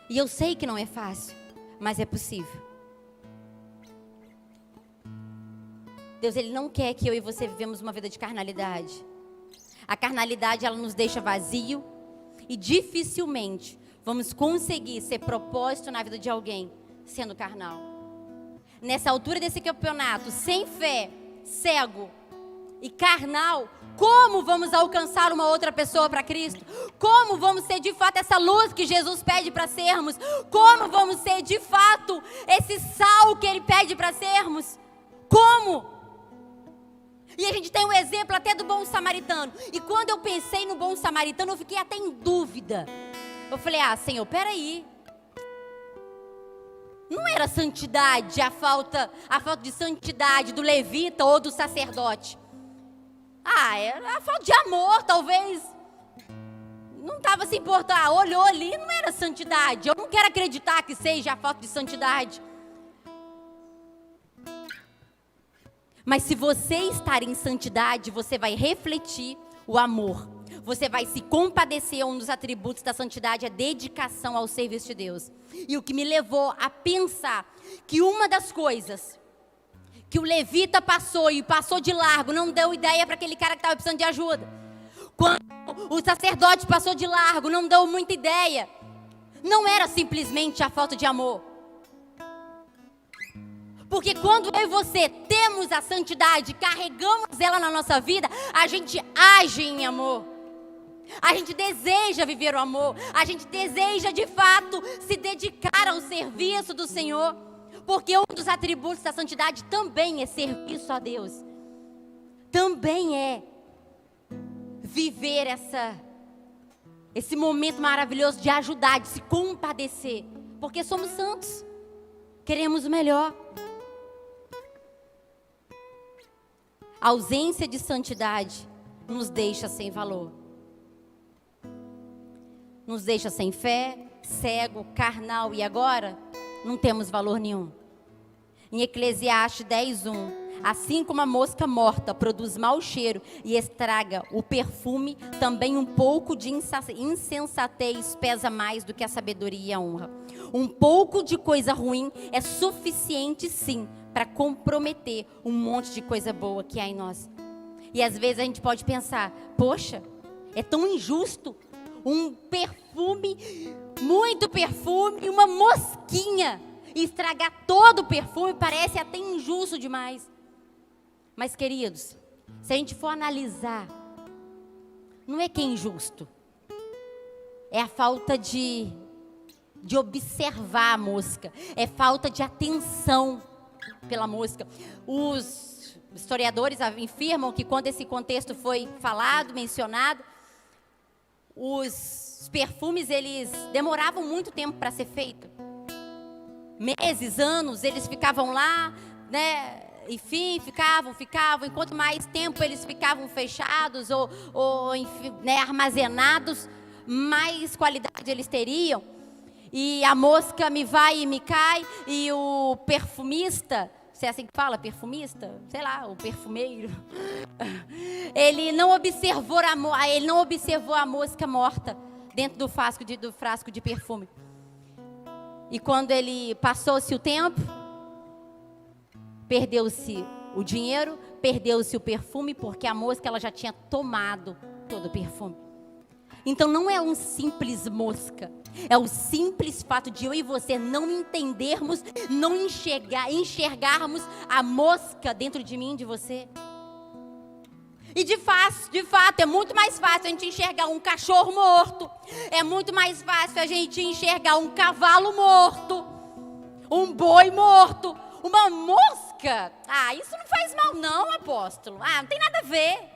S1: E eu sei que não é fácil, mas é possível. Deus, Ele não quer que eu e você vivemos uma vida de carnalidade. A carnalidade, ela nos deixa vazio e dificilmente vamos conseguir ser propósito na vida de alguém sendo carnal. Nessa altura desse campeonato, sem fé, cego e carnal, como vamos alcançar uma outra pessoa para Cristo? Como vamos ser de fato essa luz que Jesus pede para sermos? Como vamos ser de fato esse sal que Ele pede para sermos? Como? E a gente tem um exemplo até do bom samaritano. E quando eu pensei no bom samaritano, eu fiquei até em dúvida. Eu falei, Senhor, peraí. Não era santidade, a falta de santidade do levita ou do sacerdote. Era a falta de amor, talvez. Não estava se importando. Olhou ali, não era santidade. Eu não quero acreditar que seja a falta de santidade. Mas se você estar em santidade, você vai refletir o amor. Você vai se compadecer. Um dos atributos da santidade é dedicação ao serviço de Deus. E o que me levou a pensar que uma das coisas que o levita passou e passou de largo, não deu ideia para aquele cara que estava precisando de ajuda. Quando o sacerdote passou de largo, não deu muita ideia. Não era simplesmente a falta de amor. Porque quando eu e você temos a santidade, carregamos ela na nossa vida, a gente age em amor. A gente deseja viver o amor. A gente deseja de fato se dedicar ao serviço do Senhor. Porque um dos atributos da santidade também é serviço a Deus. Também é viver esse momento maravilhoso de ajudar, de se compadecer. Porque somos santos. Queremos o melhor. A ausência de santidade nos deixa sem valor. Nos deixa sem fé, cego, carnal e agora não temos valor nenhum. Em Eclesiastes 10:1, assim como a mosca morta produz mau cheiro e estraga o perfume, também um pouco de insensatez pesa mais do que a sabedoria e a honra. Um pouco de coisa ruim é suficiente sim para comprometer um monte de coisa boa que há em nós. E às vezes a gente pode pensar, poxa, é tão injusto um perfume, muito perfume, uma mosquinha estragar todo o perfume, parece até injusto demais. Mas queridos, se a gente for analisar, não é que é injusto, é a falta de de observar a mosca, é falta de atenção pela mosca. Os historiadores afirmam que quando esse contexto foi falado, mencionado, os perfumes, eles demoravam muito tempo para ser feito. Meses, anos, eles ficavam lá, né? Enfim, ficavam. E quanto mais tempo eles ficavam fechados ou enfim, né, armazenados, mais qualidade eles teriam. E a mosca me vai e me cai, e o perfumista, se é assim que fala, perfumista? Sei lá, o perfumeiro. Ele não observou a mosca morta dentro do frasco de perfume. E quando ele passou-se o tempo, perdeu-se o dinheiro, perdeu-se o perfume, porque a mosca ela já tinha tomado todo o perfume. Então não é um simples mosca, é o simples fato de eu e você não entendermos, não enxergarmos a mosca dentro de mim e de você. E de fato, é muito mais fácil a gente enxergar um cachorro morto, é muito mais fácil a gente enxergar um cavalo morto, um boi morto, uma mosca. Isso não faz mal não, apóstolo. Não tem nada a ver.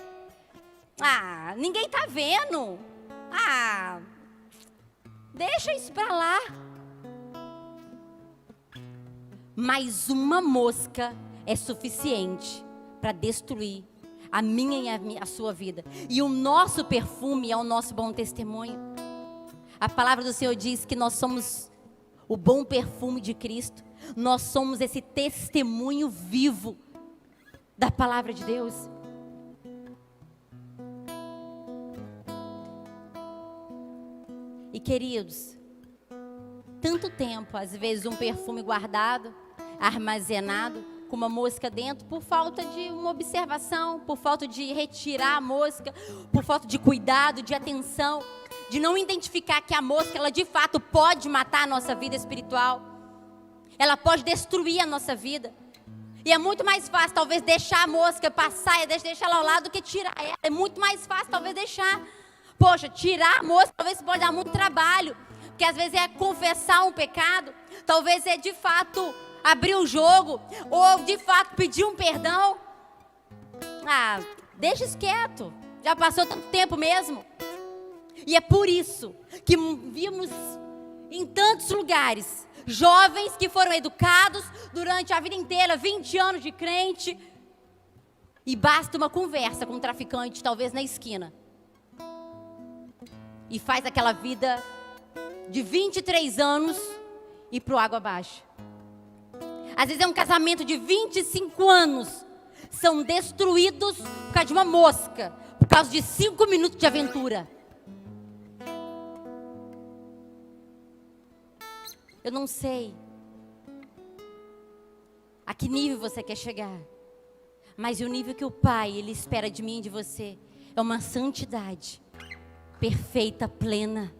S1: Ninguém tá vendo. Deixa isso pra lá. Mas uma mosca é suficiente para destruir a minha e a sua vida. E o nosso perfume é o nosso bom testemunho. A palavra do Senhor diz que nós somos o bom perfume de Cristo. Nós somos esse testemunho vivo da palavra de Deus. E queridos, tanto tempo, às vezes um perfume guardado, armazenado, com uma mosca dentro, por falta de uma observação, por falta de retirar a mosca, por falta de cuidado, de atenção, de não identificar que a mosca, ela de fato pode matar a nossa vida espiritual, ela pode destruir a nossa vida. E é muito mais fácil talvez deixar a mosca passar, deixar ela ao lado, do que tirar ela. É muito mais fácil talvez deixar. Poxa, tirar a mosca talvez pode dar muito trabalho, porque às vezes é confessar um pecado, talvez é de fato abrir o jogo, ou de fato pedir um perdão. Deixa isso quieto, já passou tanto tempo mesmo. E é por isso que vimos em tantos lugares jovens que foram educados durante a vida inteira, 20 anos de crente, e basta uma conversa com um traficante, talvez na esquina, e faz aquela vida de 23 anos ir pro água abaixo. Às vezes é um casamento de 25 anos, são destruídos por causa de uma mosca, por causa de 5 minutos de aventura. Eu não sei a que nível você quer chegar, mas o nível que o Pai, Ele espera de mim e de você, é uma santidade perfeita, plena.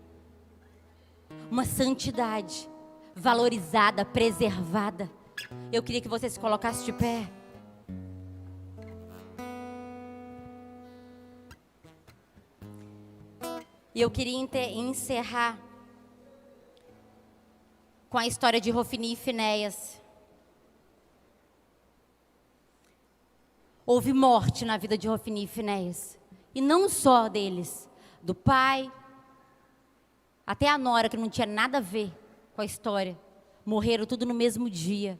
S1: Uma santidade valorizada, preservada. Eu queria que você se colocasse de pé. E eu queria encerrar com a história de Hofni e Finéias. Houve morte na vida de Hofni e Finéias. E não só deles, do pai, até a nora, que não tinha nada a ver com a história. Morreram tudo no mesmo dia.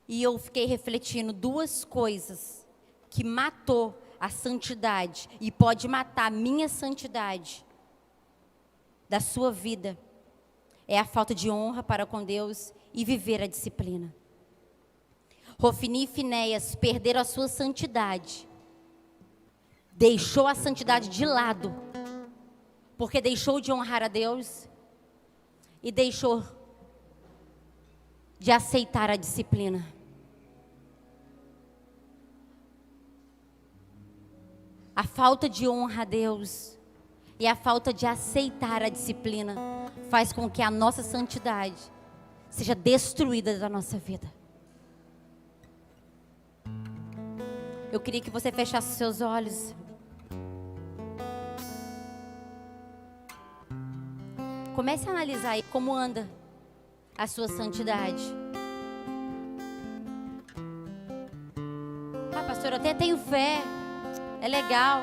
S1: E eu fiquei refletindo duas coisas que matou a santidade e pode matar a minha santidade da sua vida. É a falta de honra para com Deus e viver a disciplina. Hofni e Finéias perderam a sua santidade. Deixou a santidade de lado, porque deixou de honrar a Deus e deixou de aceitar a disciplina. A falta de honra a Deus e a falta de aceitar a disciplina faz com que a nossa santidade seja destruída da nossa vida. Eu queria que você fechasse seus olhos. comece a analisar aí como anda a sua santidade. Ah, pastor, eu até tenho fé, é legal.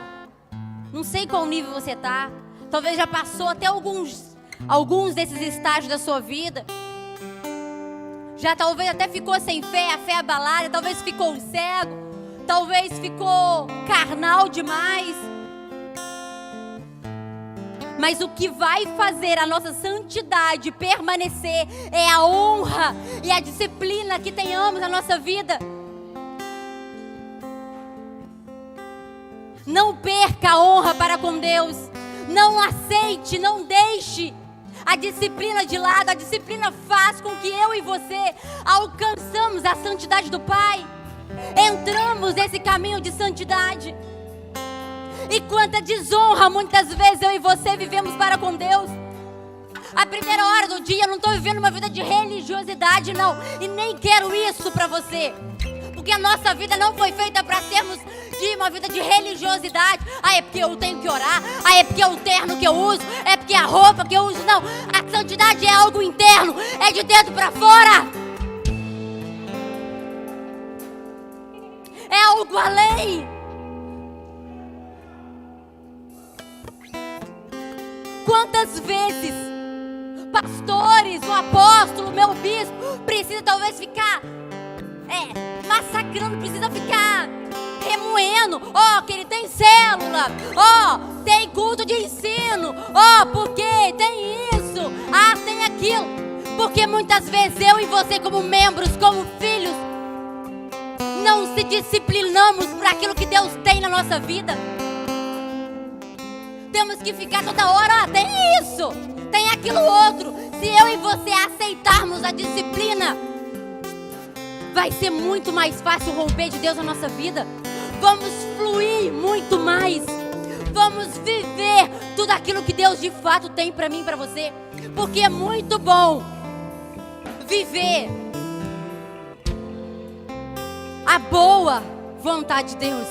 S1: Não sei qual nível você está. Talvez já passou até alguns desses estágios da sua vida. Já talvez até ficou sem fé, a fé abalada. Talvez ficou cego. Talvez ficou carnal demais. Mas o que vai fazer a nossa santidade permanecer é a honra e a disciplina que tenhamos na nossa vida. Não perca a honra para com Deus. Não aceite, não deixe a disciplina de lado. A disciplina faz com que eu e você alcançamos a santidade do Pai. Entramos nesse caminho de santidade. E quanta desonra muitas vezes eu e você vivemos para com Deus. A primeira hora do dia eu não estou vivendo uma vida de religiosidade, não. E nem quero isso para você. Porque a nossa vida não foi feita para sermos de uma vida de religiosidade. Ah, é porque eu tenho que orar. Ah, é porque é o terno que eu uso. É porque é a roupa que eu uso. Não, a santidade é algo interno. É de dentro para fora. É algo além. Quantas vezes pastores, o apóstolo, meu bispo precisa talvez ficar massacrando, precisa ficar remoendo. Que ele tem célula, tem culto de ensino, porque tem isso, tem aquilo. Porque muitas vezes eu e você, como membros, como filhos, não se disciplinamos para aquilo que Deus tem na nossa vida. Temos que ficar toda hora, tem isso, tem aquilo outro. Se eu e você aceitarmos a disciplina, vai ser muito mais fácil romper de Deus na nossa vida. Vamos fluir muito mais. Vamos viver tudo aquilo que Deus de fato tem para mim e para você. Porque é muito bom viver a boa vontade de Deus.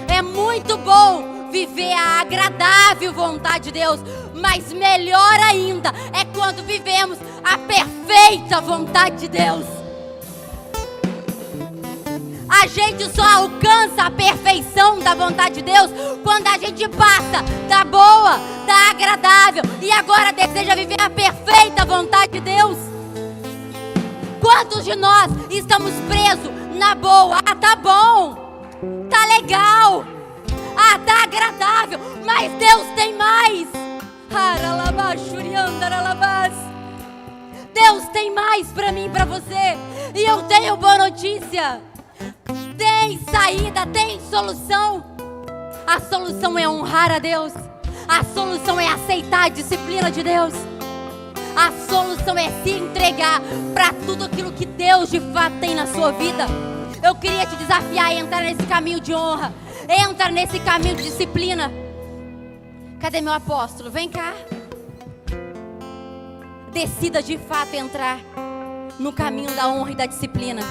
S1: É muito bom viver a agradável vontade de Deus. Mas melhor ainda é quando vivemos a perfeita vontade de Deus. A gente só alcança a perfeição da vontade de Deus quando a gente passa da boa, da agradável e agora deseja viver a perfeita vontade de Deus. Quantos de nós estamos presos na boa? Tá bom, tá legal, tá agradável, mas Deus tem mais. Deus tem mais para mim e para você. E eu tenho boa notícia. Tem saída, tem solução. A solução é honrar a Deus. A solução é aceitar a disciplina de Deus. A solução é se entregar para tudo aquilo que Deus de fato tem na sua vida. Eu queria te desafiar a entrar nesse caminho de honra. Entra nesse caminho de disciplina. Cadê meu apóstolo? Vem cá. Decida de fato entrar no caminho da honra e da disciplina.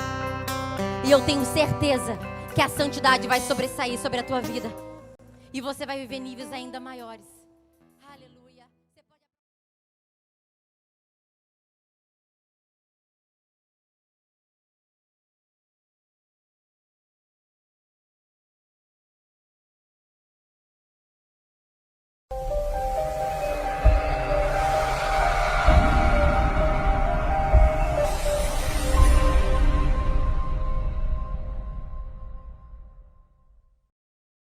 S1: E eu tenho certeza que a santidade vai sobressair sobre a tua vida. E você vai viver níveis ainda maiores.